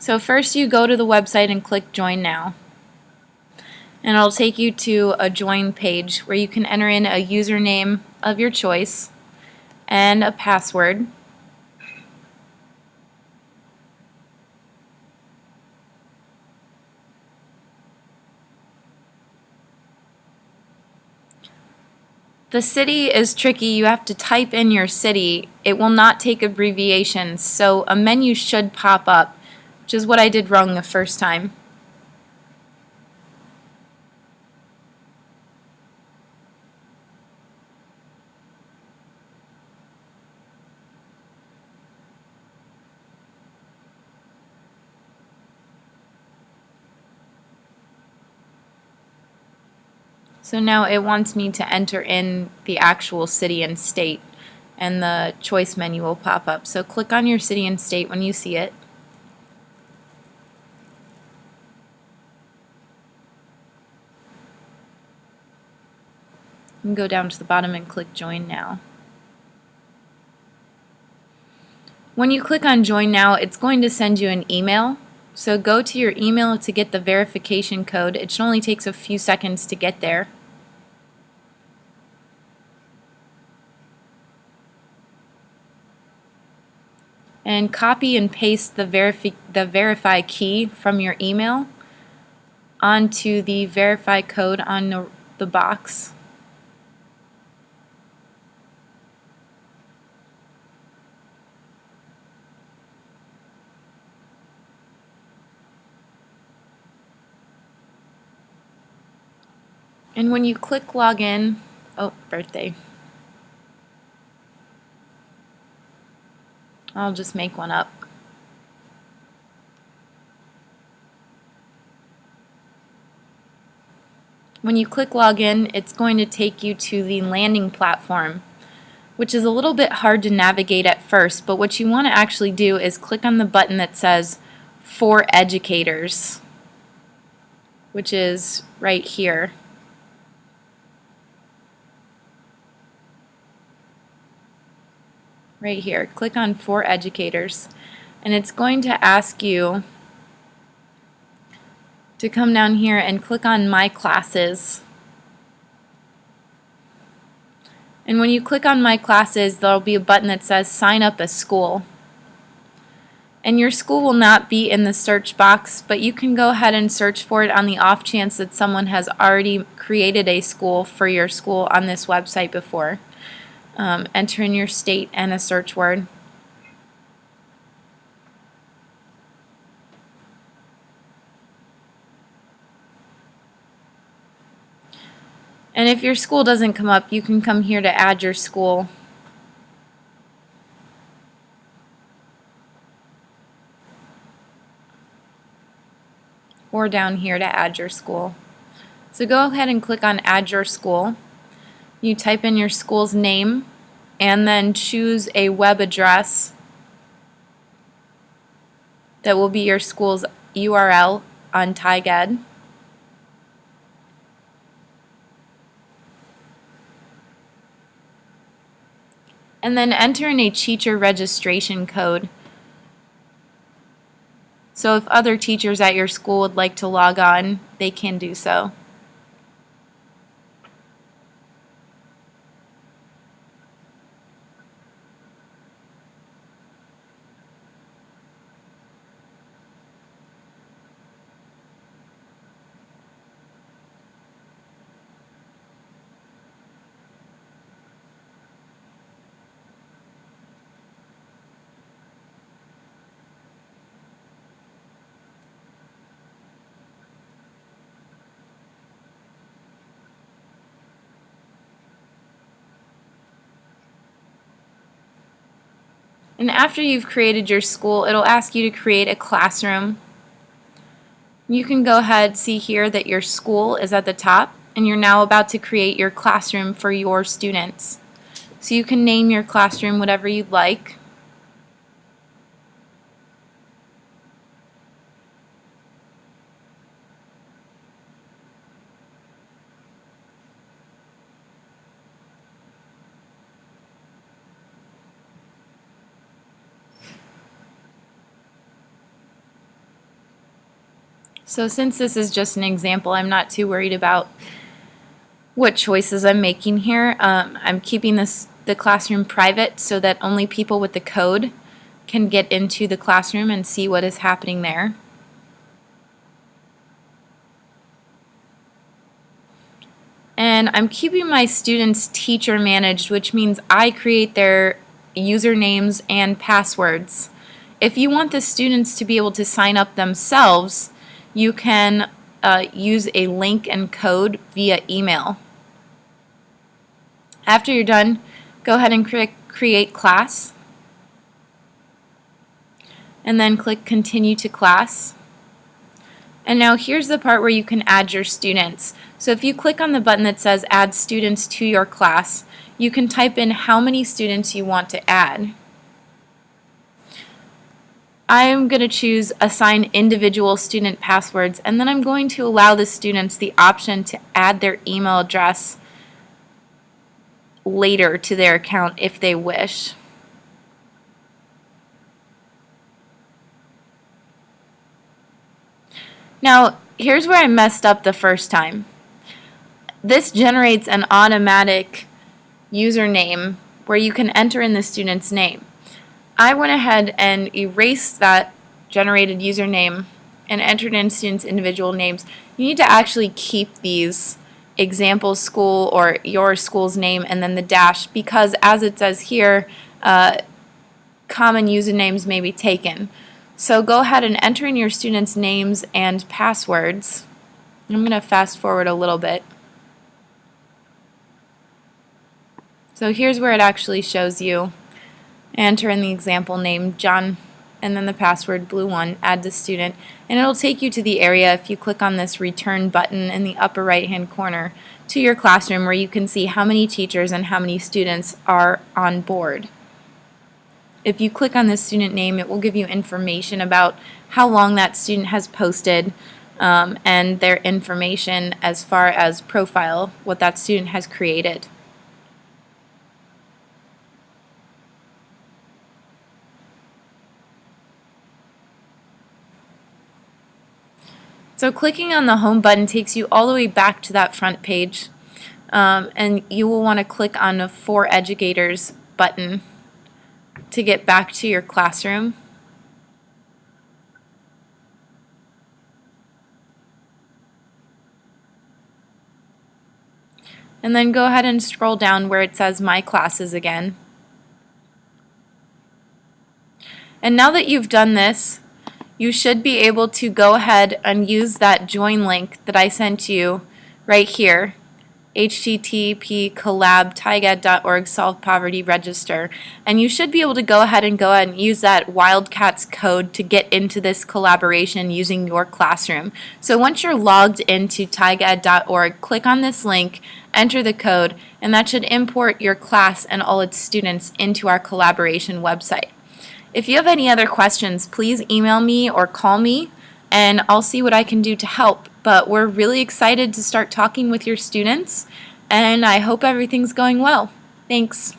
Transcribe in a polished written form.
So first you go to the website and click Join Now. And it'll take you to a join page where you can enter in a username of your choice and a password. The city is tricky. You have to type in your city. It will not take abbreviations, so a menu should pop up, which is what I did wrong the first time. So now it wants me to enter in the actual city and state, and the choice menu will pop up. So click on your city and state when you see it. And go down to the bottom and click Join Now. When you click on Join Now, it's going to send you an email. So go to your email to get the verification code. It should only take a few seconds to get there. And copy and paste the verify key from your email onto the verify code on the box. And when you click login, oh, birthday. I'll just make one up. When you click login, it's going to take you to the landing platform, which is a little bit hard to navigate at first, but what you want to actually do is click on the button that says For Educators, which is right here. Right here. Click on For Educators, and it's going to ask you to come down here and click on My Classes. And when you click on My Classes, there'll be a button that says Sign Up a School. And your school will not be in the search box, but you can go ahead and search for it on the off chance that someone has already created a school for your school on this website before. Enter in your state and a search word. And if your school doesn't come up, you can come here to add your school. Or down here to add your school. So go ahead and click on Add Your School. You type in your school's name and then choose a web address that will be your school's URL on TigEd. And then enter in a teacher registration code. So if other teachers at your school would like to log on, they can do so. And after you've created your school, it'll ask you to create a classroom. You can go ahead, see here that your school is at the top, and you're now about to create your classroom for your students. So you can name your classroom whatever you'd like. So since this is just an example, I'm not too worried about what choices I'm making here. I'm keeping the classroom private so that only people with the code can get into the classroom and see what is happening there. And I'm keeping my students teacher managed, which means I create their usernames and passwords. If you want the students to be able to sign up themselves, you can use a link and code via email. After you're done, go ahead and create class, and then click continue to class. And now here's the part where you can add your students. So if you click on the button that says add students to your class, you can type in how many students you want to add. I am going to choose assign individual student passwords, and then I'm going to allow the students the option to add their email address later to their account if they wish. Now, here's where I messed up the first time. This generates an automatic username where you can enter in the student's name. I went ahead and erased that generated username and entered in students' individual names. You need to actually keep these example school or your school's name and then the dash, because as it says here, common usernames may be taken. So go ahead and enter in your students' names and passwords. I'm going to fast forward a little bit. So here's where it actually shows you. Enter in the example name, John, and then the password, blue1, add the student, and it'll take you to the area, if you click on this return button in the upper right hand corner, to your classroom where you can see how many teachers and how many students are on board. If you click on the student name, it will give you information about how long that student has posted and their information as far as profile, what that student has created. So clicking on the home button takes you all the way back to that front page, and you will want to click on the For Educators button to get back to your classroom. And then go ahead and scroll down where it says My Classes again. And now that you've done this, you should be able to go ahead and use that join link that I sent you right here, http://collab.tiged.org solve poverty register, and you should be able to go ahead and use that Wildcats code to get into this collaboration using your classroom. So once you're logged into TigEd.org, click on this link, enter the code, and that should import your class and all its students into our collaboration website. If you have any other questions, please email me or call me, and I'll see what I can do to help. But we're really excited to start talking with your students, and I hope everything's going well. Thanks.